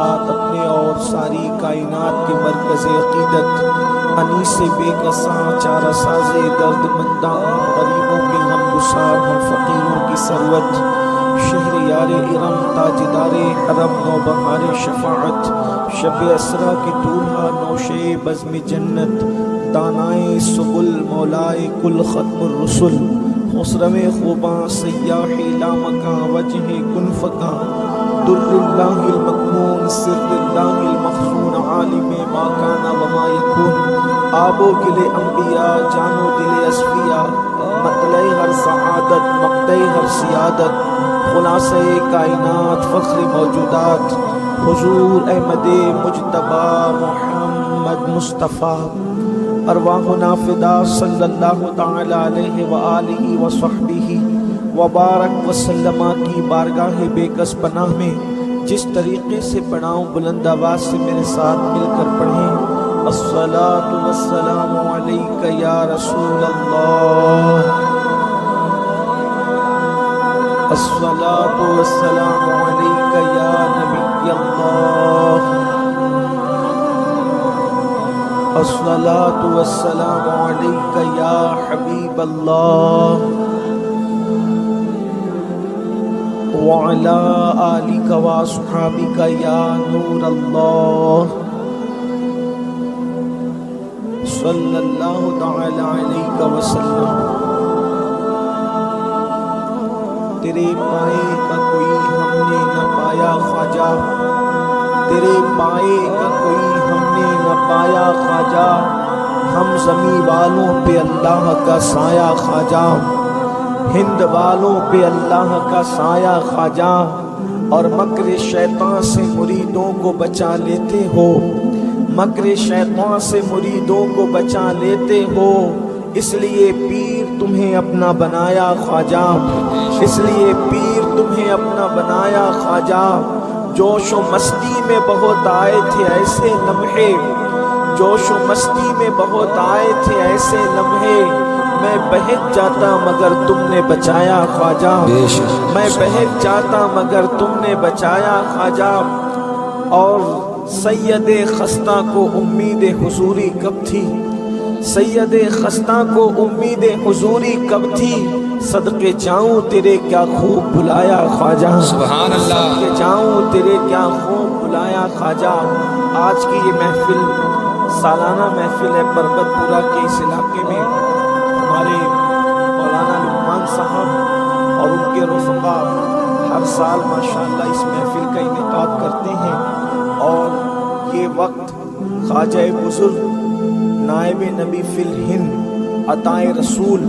ساتھ اپنے اور ساری کائنات کے مرکز عقیدت انیس بے کساں چارہ ساز درد منداں غریبوں کے غم گسار ہم فقیروں کی ثروت شہریار ارم تاجدار حرم نوبہار شفاعت شب اسرا کے دولہا نوشے بزم جنت دانائے سبل مولائے کل ختم الرسل خسرو خوباں سیاح لامکاں وجہ کن فکاں در اللہ المکمون سر اللہ المخزون عالم ما کان وما یکون آب و گل انبیاء جان و دل اصفیاء مطلع ہر سعادت مقطع ہر سیادت خلاصہ کائنات فخر موجودات حضور احمد مجتبی محمد مصطفیٰ ارواحنا فدا صلی اللہ تعالی علیہ وآلہ وصحبہ وبارک وسلم کی بارگاہ بے کس پناہ میں جس طریقے سے پڑھاؤں بلند آواز سے میرے ساتھ مل کر پڑھیں الصلاۃ والسلام علیک یا رسول اللہ الصلاۃ والسلام علیک یا نبی اللہ الصلاۃ والسلام علیک یا حبیب اللہ وعلی آلک واصحابک یا نور اللہ صلی اللہ تعالی علیہ وسلم۔ تیرے پائے کا کوئی ہم نے نہ پایا خواجہ، تیرے پائے کا کوئی ہم نے نہ پایا خواجہ، ہم زمیں والوں پہ اللہ کا سایہ خواجہ، ہند والوں پہ اللہ کا سایہ خواجہ، اور مکر شیطان سے مریدوں کو بچا لیتے ہو، مکر شیطان سے مریدوں کو بچا لیتے ہو، اس لیے پیر تمہیں اپنا بنایا خواجہ، اس لیے پیر تمہیں اپنا بنایا خواجہ۔ جوش و مستی میں بہت آئے تھے ایسے لمحے، جوش و مستی میں بہت آئے تھے ایسے لمحے، میں بہت جاتا مگر تم نے بچایا خواجہ، میں بہت جاتا مگر تم نے بچایا خواجہ۔ اور سید خستہ کو امید حضوری کب تھی، سید خستہ کو امید حضوری کب تھی، صدقے جاؤں تیرے کیا خوب بلایا خواجہ، سبحان اللہ، صدقے جاؤں تیرے کیا خوب بلایا خواجہ۔ آج کی یہ محفل سالانہ محفل ہے پربت پورہ کے اس علاقے میں، ہمارے مولانا لقمان صاحب اور ان کے رفقا ہر سال ماشاءاللہ اس محفل کا انعقاد کرتے ہیں، اور یہ وقت خواجہ بزرگ نائب نبی فی الہند عطائے رسول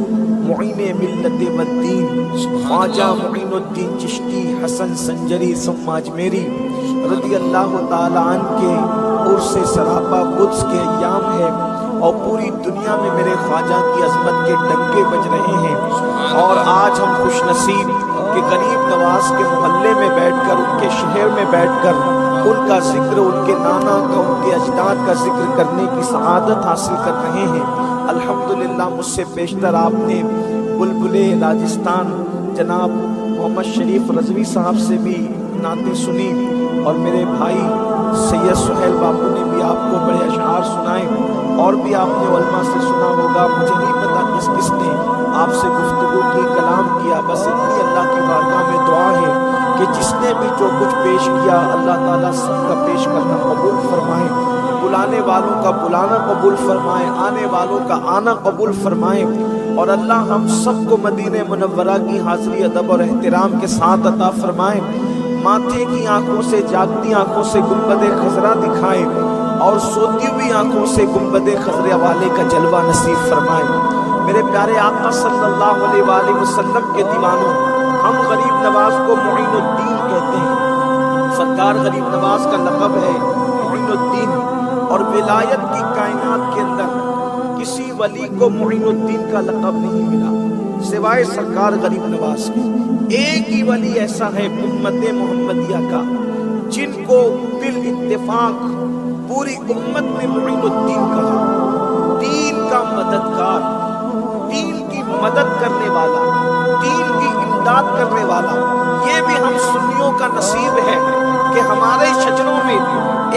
معین ملت والدین خواجہ معین الدین چشتی حسن سنجری ثم اجمیری رضی اللہ تعالی عنہ کے عرس سراپا قدس کے ایام ہے، اور پوری دنیا میں میرے خواجہ کی عظمت کے ڈنکے بج رہے ہیں۔ اور آج ہم خوش نصیب کہ غریب نواز کے محلے میں بیٹھ کر، ان کے شہر میں بیٹھ کر ان کا ذکر، ان کے نانا کا، ان کے اجداد کا ذکر کرنے کی سعادت حاصل کر رہے ہیں۔ الحمدللہ مجھ سے بیشتر آپ نے بلبل راجستھان جناب محمد شریف رضوی صاحب سے بھی نعتیں سنی، اور میرے بھائی سید سہیل باپو نے بھی آپ کو بڑے اشعار سنائے، اور بھی آپ نے علماء سے سنا ہوگا، مجھے نہیں پتا کس کس نے آپ سے گفتگو کی، کلام کیا۔ بس اتنی اللہ کی بارگاہ میں دعا ہے کہ جس نے بھی جو کچھ پیش کیا اللہ تعالیٰ سب کا پیش کرنا قبول فرمائے، بلانے والوں کا بلانا قبول فرمائے، آنے والوں کا آنا قبول فرمائے، اور اللہ ہم سب کو مدینہ منورہ کی حاضری ادب اور احترام کے ساتھ عطا فرمائے، ماتھے کی آنکھوں سے، جاگتی آنکھوں سے گنبد خضرا دکھائے، اور سوتی ہوئی آنکھوں سے گنبد خضرا والے کا جلوہ نصیب فرمائے۔ میرے پیارے آقا صلی اللہ علیہ وآلہ وسلم کے دیوانوں، ہم غریب نواز کو معین الدین کہتے ہیں، سرکار غریب نواز کا لقب ہے معین الدین، اور ولایت کی کائنات کے اندر کسی ولی کو معین الدین کا لقب نہیں ملا سوائے سرکار غریب نواز کے۔ ایک ہی ولی ایسا ہے امت محمدیہ کا جن کو بالاتفاق پوری امت نے معین الدین کہا، دین کا مددگار، دین کی مدد کرنے والا، دین کی امداد کرنے والا۔ یہ بھی ہم سنیوں کا نصیب ہے کہ ہمارے شجروں میں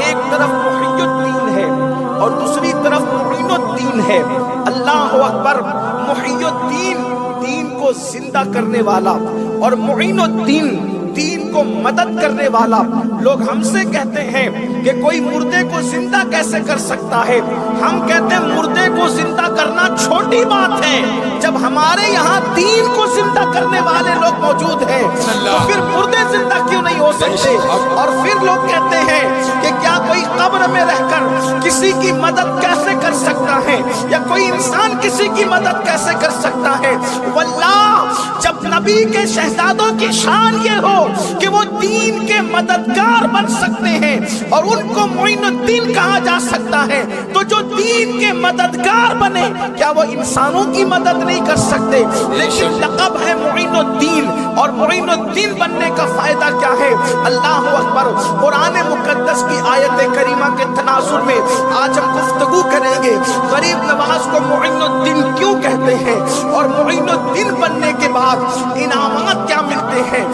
ایک طرف محی الدین ہے اور دوسری طرف معین الدین ہے. اللہ اکبر. محی الدین دین کو زندہ کرنے والا اور معین الدین دین کو مدد کرنے والا. لوگ ہم سے کہتے ہیں کہ کوئی مردے کو زندہ کیسے کر سکتا ہے؟ ہم کہتے ہیں مردے کو زندہ کرنا چھوٹی بات ہے، جب ہمارے یہاں دین کو زندہ کرنے والے لوگ موجود ہیں تو پھر مردے زندہ کیوں نہیں ہو سکتے؟ اور پھر لوگ کہتے ہیں کہ کیا کوئی قبر میں رہ کر کسی کی مدد کیسے کر سکتا ہے، یا کوئی انسان کسی کی مدد کیسے کر سکتا ہے؟ واللہ جب نبی کے شہزادوں کی شان یہ ہو کہ وہ دین کے مددگار بن سکتے ہیں اور ان کو معین الدین کہا جا سکتا ہے، تو جو دین کے مددگار بنے کیا وہ انسانوں کی مدد نہیں کر سکتے؟ لیکن لقب ہے معین الدین، اور معین الدین بننے کا فائدہ کیا ہے؟ اللہ اکبر. قرآن مقدس کی آیت کریمہ کے تناظر میں آج ہم گفتگو کریں گے غریب نواز کو معین الدین کیوں کہتے ہیں، اور معین الدین بننے کے بعد انعامات کیا ملتے ہیں،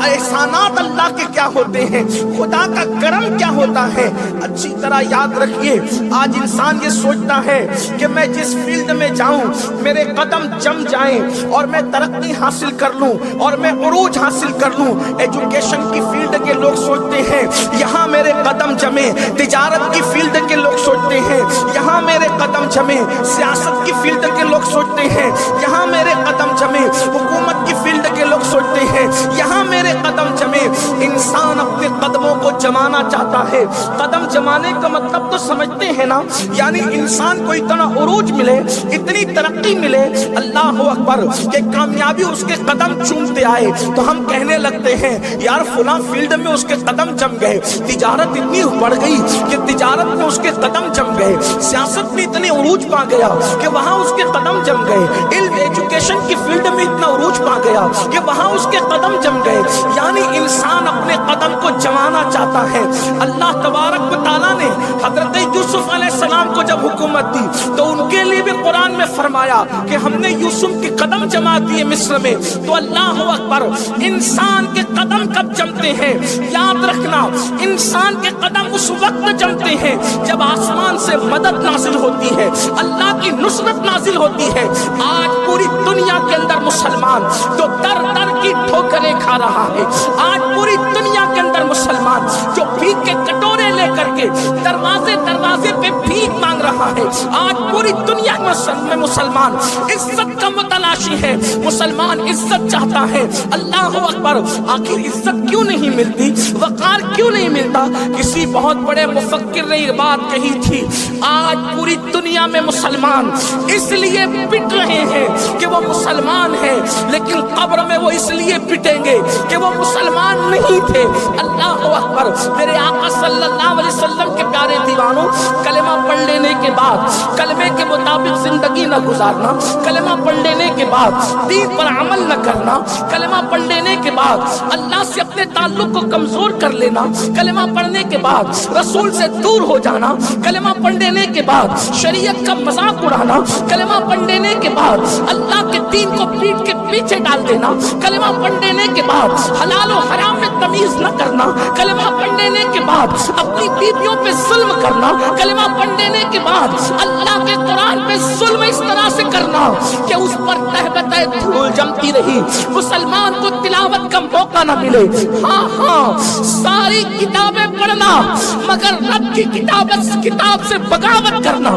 احسانات اللہ کے کیا ہوتے ہیں، خدا کا کرم کیا ہوتا ہے. اچھی طرح یاد رکھیے، آج انسان یہ سوچتا ہے کہ میں جس فیلڈ میں جاؤں میرے قدم جم جائیں اور میں ترقی حاصل کر لوں اور میں عروج حاصل کر لوں. ایجوکیشن کی فیلڈ کے لوگ سوچتے ہیں یہاں میرے قدم جمیں، تجارت کی فیلڈ کے لوگ سوچتے ہیں یہاں میرے قدم جمیں، سیاست کی فیلڈ کے لوگ سوچتے ہیں یہاں میرے قدم جمیں، حکومت کی فیلڈ کے لوگ سوچتے ہیں یہاں میرے قدم جمیں. انسان اپنے قدموں کو جمانا چاہتا ہے. قدم جمانے کا مطلب تو سمجھتے ہیں نا، یعنی انسان کو اتنا عروج ملے، اتنی ترقی ملے، اللہ اکبر، کہ کامیابی اس کے قدم چومتے آئے تو ہم کہنے لگتے ہیں یار فلاں فیلڈ میں اس کے قدم جم گئے، تجارت اتنی بڑھ گئی کہ تجارت میں اس کے قدم جم گئے، سیاست میں اتنی عروج پا گیا کہ وہاں اس کے قدم جم گئے، علم ایجوکیشن کی فیلڈ میں اتنا عروج پا گیا کہ وہاں اس کے قدم جم گئے. یعنی انسان اپنے قدم کو جمانا چاہتا ہے. اللہ تبارک و تعالیٰ نے حضرت یوسف علیہ السلام کو جب حکومت دی تو ان کے لیے بھی قرآن میں فرمایا کہ ہم نے یوسف کے قدم جما دیے مصر میں. تو اللہ اکبر، انسان کے قدم کب جمتے ہیں؟ یاد رکھنا، انسان کے قدم اس وقت جمتے ہیں جب آسمان سے مدد نازل ہوتی ہے، اللہ کی نصرت نازل ہوتی ہے. آج پوری دنیا کے اندر مسلمان جو در در کی ٹھوکریں کھا رہا ہے، آج پوری دنیا کے اندر مسلمان جو بھیک کے کٹورے لے کر کے دروازے دروازے پہ بھیک مانگ رہا ہے، آج پوری دنیا میں مسلمان عزت کا متلاشی ہے، مسلمان عزت چاہتا ہے. اللہ اکبر. آخر عزت کیوں نہیں ملتی، وقار کیوں نہیں ملتا؟ کسی بہت بڑے مفکر نے یہ بات کہی تھی، آج پوری دنیا میں مسلمان اس لیے پٹ رہے ہیں کہ وہ مسلمان ہیں، لیکن قبر میں وہ اس لیے پٹیں گے کہ وہ مسلمان نہیں تھے. اللہ اکبر. میرے آقا صلی اللہ علیہ وسلم کے پیارے دیوانوں، کلمہ پڑھ لینے کے بعد کلمے کے مطابق زندگی نہ گزارنا، کلمہ پڑھ لینے کے بعد دین پر عمل نہ کرنا، کلمہ پڑھ لینے کے بعد اللہ سے اپنے تعلق کو کمزور کر لینا، کلمہ پڑھنے کے بعد رسول سے دور ہو جانا، کلمہ پڑھ لینے کے بعد شریعت کا مذاق اڑانا، کلمہ پڑھ لینے کے بعد اللہ کے دین کو پیٹ کے پیچھے ڈال دینا، کلمہ پڑھ لینے کے بعد حلال و حرام میں تمیز نہ کرنا، کلمہ پڑھ لینے کے بعد اپنی بیویوں پہ ظلم کرنا، کلمہ پڑھ لینے کے بعد اللہ کے قرآن پہ ظلم اس طرح سے کرنا کہ اس پر تہ بتہ دھول جمتی رہی، مسلمان کو تلاوت کا موقع نہ ملے. ہاں ساری کتابیں پڑھنا مگر رب کی کتاب سے بغاوت کرنا،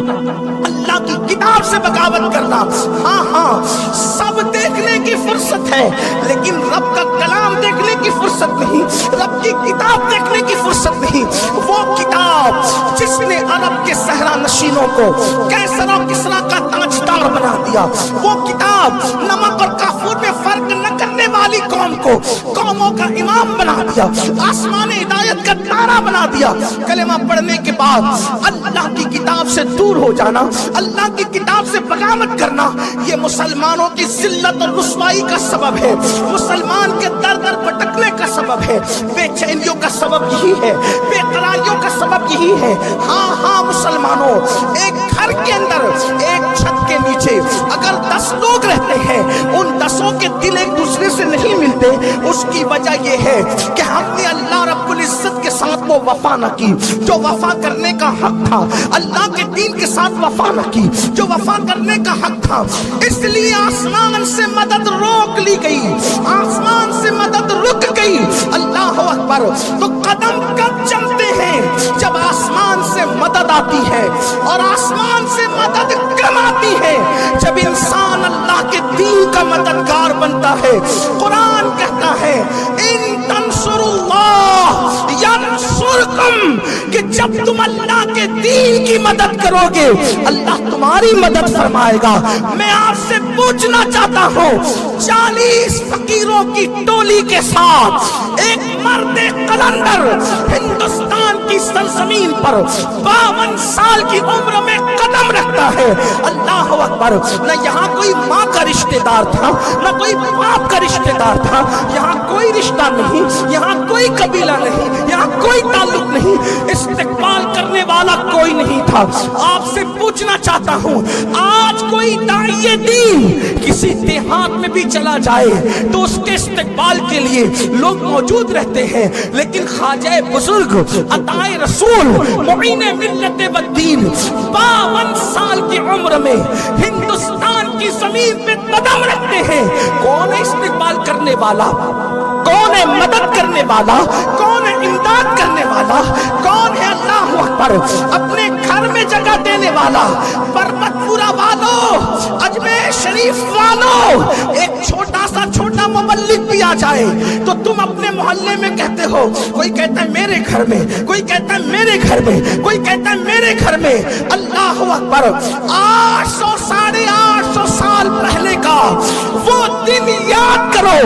اللہ کی کتاب سے بغاوت کرنا. ہاں سب دیکھنے کی فرصت ہے لیکن رب کا کلام دیکھنے کی فرصت نہیں، رب کی کتاب دیکھنے کی فرصت نہیں. وہ کتاب جس نے عرب کے صحرا نشینوں کو کیسر و کسریٰ کا تاجدار بنا دیا، وہ کتاب نمک اور کافور میں فرق نہ کرنے والی قوم کو قوموں کا امام بنا دیا، آسمان ہدایت کا تارا بنا دیا. کلمہ پڑھنے کے بعد اللہ کی کتاب سے دور ہو جانا، اللہ کی کتاب سے بغاوت کرنا، یہ مسلمانوں کی ذلت اور رسوائی کا سبب ہے، مسلمان کے در در بھٹکنے کا سبب ہے، بے چینیوں کا سبب یہی ہے، بے قراریوں کا سبب یہی ہے. ہاں مسلمانوں، ایک گھر کے اندر ایک چھت کے نیچے اگر 10 لوگ رہتے ہیں، ان 10 کے دل ایک دوسرے سے نہیں ملتے، اس کی وجہ یہ ہے کہ ہم نے اللہ رب العزت کے سامنے وہ وفا نہ کی، جو وفا کرنے کا حق تھا اللہ کے دین کے ساتھ وفا نہ کی، جو وفا کرنے کا حق تھا، اس لیے آسمان سے مدد روک لی گئی، آسمان سے مدد رک گئی۔ اللہ اکبر۔ تو قدم کب جمتے ہیں؟ جب آسمان سے مدد آتی ہے، اور آسمان سے مدد کم آتی ہے جب انسان اللہ کے دین کا مددگار بنتا ہے۔ قرآن کہتا ہے ان تنصروا اللہ ینصرکم، کہ جب تم اللہ کے دین کی مدد کرو گے اللہ تمہاری مدد فرمائے گا۔ میں آپ سے پوچھنا چاہتا ہوں، 40 فقیروں کی ٹولی کے ساتھ ایک مرد قلندر ہندوستان کی سرزمین پر 52 سال کی عمر میں قدم رکھتا ہے۔ اللہ اکبر۔ نہ یہاں کوئی ماں کا رشتہ دار تھا، نہ کوئی باپ کا رشتہ دار تھا، یہاں کوئی رشتہ نہیں، یہاں کوئی قبیلہ نہیں، یہاں کوئی تعلق نہیں، استقبال کرنے والا کوئی نہیں تھا۔ آپ سے پوچھنا چاہتا ہوں، آج کوئی داعی دین کسی دیہات میں بھی چلا جائے تو اس کے استقبال کے لیے لوگ موجود رہتے ہیں، لیکن خواجہ بزرگ عطائے رسول معین ملت والدین 52 سال کی عمر میں ہندوستان کی زمین پہ قدم رکھتے ہیں۔ کون ہے استقبال کرنے والا؟ کون ہے مدد کرنے والا؟ کون ہے امداد کرنے والا؟ کون ہے اللہ اکبر اپنے گھر میں جگہ دینے والا؟ پربت پورا والو، اجمیر شریف والو، ایک چھوٹا مبلغ بھی آ جائے تو تم اپنے محلے میں کہتے ہو، کوئی کہتا ہے میرے گھر میں، کوئی کہتا ہے میرے گھر میں، کوئی کہتا ہے میرے گھر میں۔ اللہ اکبر۔ 800 ساڑھے 800 سال پہلے کا وہ دن یاد کرو،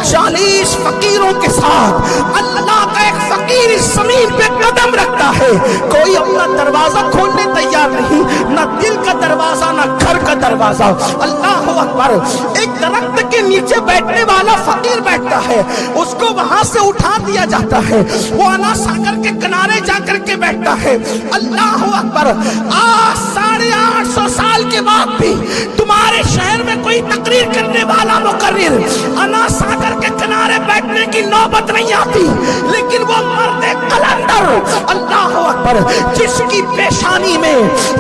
40 فقیروں کے ساتھ اللہ کا ایک فقیر اس زمین پہ قدم رکھتا ہے۔ کوئی اپنا دروازہ کھولنے تیار نہیں، نہ دل کا دروازہ نہ گھر کا دروازہ۔ اللہ اکبر۔ ایک درخت کے نیچے بیٹھنے والا فقیر بیٹھتا ہے، اس کو وہاں سے اٹھا دیا جاتا ہے، وہ انا ساگر کے کنارے جا کر کے بیٹھتا ہے۔ اللہ اکبر۔ 850 سال کے بعد بھی تمہارے شہر میں کوئی تقریر کرنے والا مقرر انا ساگر کے کنارے بیٹھنے کی نوبت نہیں آتی، لیکن وہ مرد قلندر اللہ اکبر جس کی پیشانی میں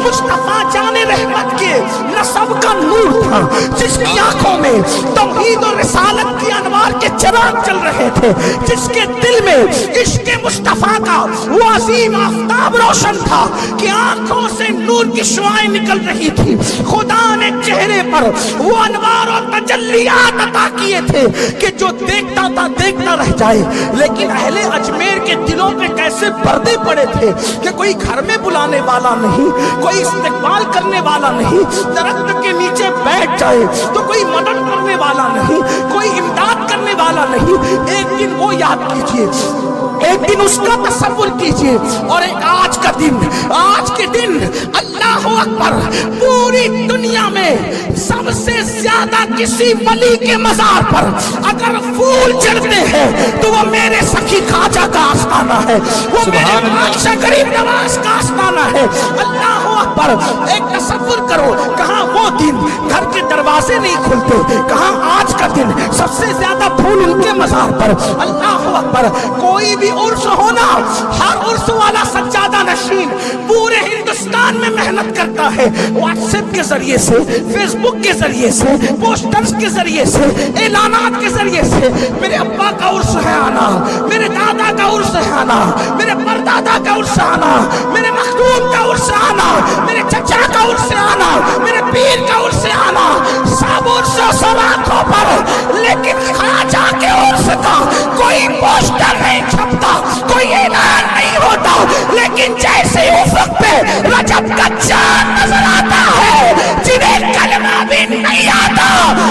مصطفیٰ جان رحمت کے نسب کا نور تھا، جس کی آنکھوں میں توحید و رسالت کی انوار کے چراغ چل رہے تھے، جس کے دل میں عشق مصطفیٰ کا وہ عظیم آفتاب روشن تھا کہ آنکھوں سے نور کی شعائیں نکل رہی تھی، خدا نے چہرے پر وہ انوار اور تجلیات عطا کیے تھے کہ جو دیکھتا تھا دیکھتا رہ جائے۔ لیکن اہل اجمیر کے دلوں پہ کیسے پردے پڑے تھے کہ کوئی گھر میں بلانے والا نہیں، کوئی استقبال کرنے والا نہیں، درخت کے نیچے بیٹھ جائے تو کوئی مدد کرنے والا نہیں، کوئی امداد کرنے والا نہیں۔ ایک دن وہ یاد کیجئے، ایک دن اس کا تصور کیجئے، اور ایک آج کا دن، آج کے دن اللہ اکبر پوری دنیا میں سب سے زیادہ کسی ولی کے مزار پر اگر پھول چڑھتے ہیں تو وہ میرے سخی خواجہ کا آستانہ ہے، وہ میرے بادشاہ غریب نواز کا آستانہ ہے۔ اللہ اکبر۔ ایک تصور کرو، کہاں وہ دن گھر کے دروازے نہیں کھلتے، کہاں آج کا دن سب سے زیادہ پھول ان کے مزار پر۔ اللہ اکبر۔ کوئی بھی عرس ہونا، ہر عرس والا سجادہ نشین پورے ہندوستان میں محنت کرتا ہے، واٹس ایپ کے ذریعے سے، فیس بک کے ذریعے سے، پوسٹرز کے ذریعے سے، اعلانات کے ذریعے سے، میرے ابا کا عرس ہے آنا، میرے دادا کا عرس ہے آنا، میرے پردادا کا عرس آنا، میرے مخدوم کا عرس آنا، میرے چچا کا عرس آنا، میرے پیر کا عرس آنا، سب عرس سب آنکھوں پر، لیکن خواجہ کے عرس کا کوئی پوسٹر نہیں چھپتا، کوئی اعلان نہیں ہوتا، لیکن جیسے افق پہ رجب کا چاند نظر آتا ہے، جنہیں کلمہ بھی نہیں آتا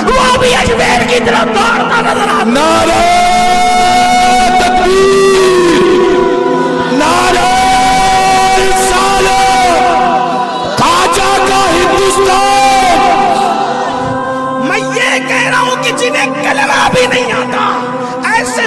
وہ بھی اجمیر کی طرف دوڑتا نظر آتا۔ نعرہ تکبیر، نعرہ رسالت، خواجہ کا ہندوستان۔ میں یہ کہہ رہا ہوں کہ جنہیں کلمہ بھی نہیں آتا، ایسے